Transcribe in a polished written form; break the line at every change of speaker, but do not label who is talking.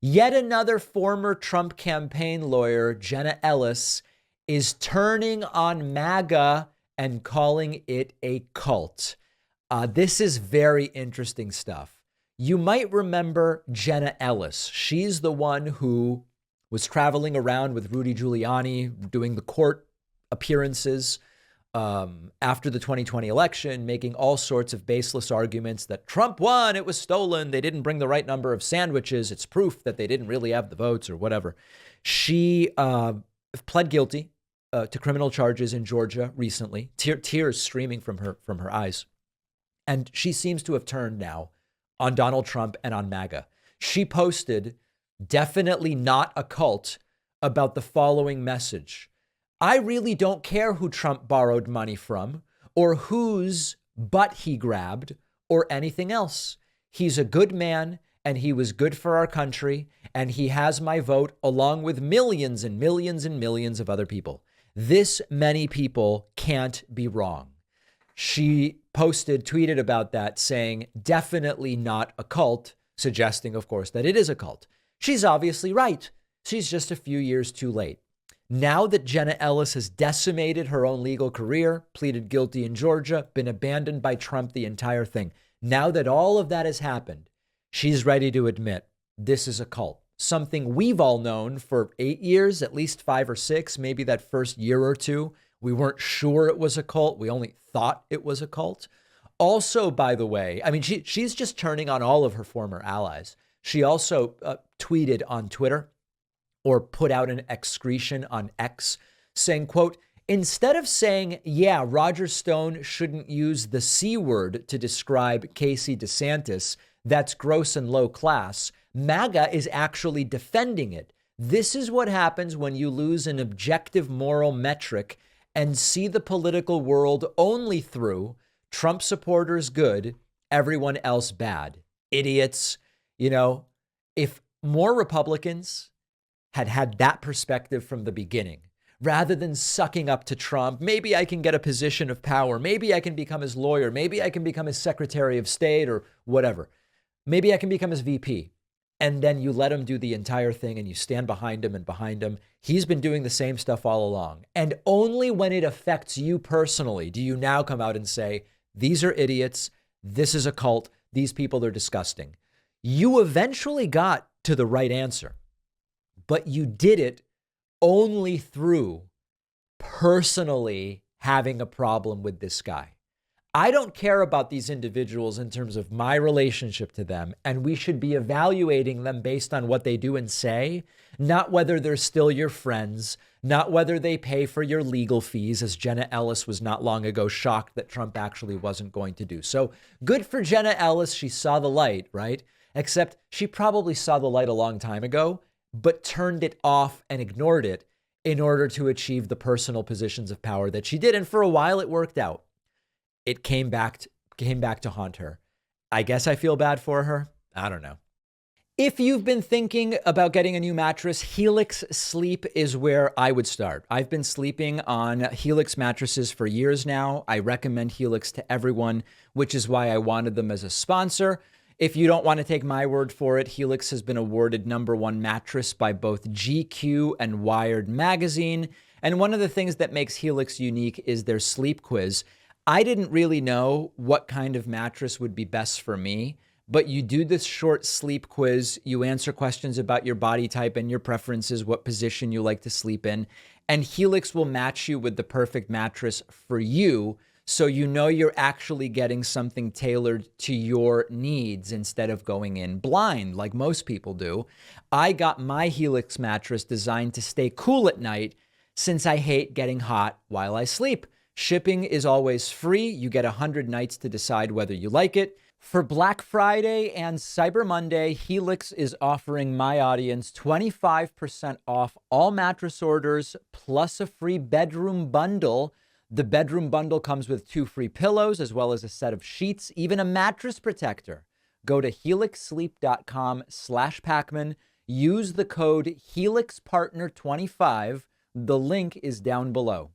Yet another former Trump campaign lawyer, Jenna Ellis, is turning on MAGA and calling it a cult. This is very interesting stuff. You might remember Jenna Ellis. She's the one who was traveling around with Rudy Giuliani, doing the court appearances after the 2020 election, making all sorts of baseless arguments that Trump won, it was stolen, they didn't bring the right number of sandwiches, it's proof that they didn't really have the votes or whatever. She pled guilty to criminal charges in Georgia recently, tears streaming from her eyes. And she seems to have turned now on Donald Trump and on MAGA. She posted, "Definitely not a cult," about the following message: "I really don't care who Trump borrowed money from or whose butt he grabbed or anything else. He's a good man and he was good for our country and he has my vote along with millions and millions and millions of other people. This many people can't be wrong." She tweeted about that saying, "Definitely not a cult," suggesting, of course, that it is a cult. She's obviously right. She's just a few years too late. Now that Jenna Ellis has decimated her own legal career, pleaded guilty in Georgia, been abandoned by Trump, the entire thing. Now that all of that has happened, she's ready to admit this is a cult. Something we've all known for 8 years, at least 5 or 6, maybe that first year or two. We weren't sure it was a cult. We only thought it was a cult. Also, by the way, I mean, she's just turning on all of her former allies. She also tweeted on Twitter, or put out an excretion on X saying, quote, "Instead of saying, yeah, Roger Stone shouldn't use the C word to describe Casey DeSantis, that's gross and low class, MAGA is actually defending it. This is what happens when you lose an objective moral metric and see the political world only through Trump supporters good, everyone else bad. Idiots." You know, if more Republicans had that perspective from the beginning, rather than sucking up to Trump, maybe I can get a position of power, maybe I can become his lawyer, maybe I can become his Secretary of State or whatever, maybe I can become his VP, and then you let him do the entire thing and you stand behind him and behind him. He's been doing the same stuff all along. And only when it affects you personally do you now come out and say, these are idiots, this is a cult, these people are disgusting. You eventually got to the right answer, but you did it only through personally having a problem with this guy. I don't care about these individuals in terms of my relationship to them, and we should be evaluating them based on what they do and say, not whether they're still your friends, not whether they pay for your legal fees, as Jenna Ellis was not long ago shocked that Trump actually wasn't going to do. So good for Jenna Ellis. She saw the light, right? Except she probably saw the light a long time ago, but turned it off and ignored it in order to achieve the personal positions of power that she did. And for a while it worked out. It came back to haunt her. I guess I feel bad for her. I don't know. If you've been thinking about getting a new mattress, Helix Sleep is where I would start. I've been sleeping on Helix mattresses for years now. I recommend Helix to everyone, which is why I wanted them as a sponsor. If you don't want to take my word for it, Helix has been awarded #1 mattress by both GQ and Wired magazine. And one of the things that makes Helix unique is their sleep quiz. I didn't really know what kind of mattress would be best for me, but you do this short sleep quiz. You answer questions about your body type and your preferences, what position you like to sleep in, and Helix will match you with the perfect mattress for you, so you know you're actually getting something tailored to your needs instead of going in blind like most people do. I got my Helix mattress designed to stay cool at night since I hate getting hot while I sleep. Shipping is always free. You get 100 nights to decide whether you like it. For Black Friday and Cyber Monday, Helix is offering my audience 25% off all mattress orders plus a free bedroom bundle. The bedroom bundle comes with 2 free pillows as well as a set of sheets, even a mattress protector. Go to helixsleep.com/Pacman. Use the code HelixPartner25. The link is down below.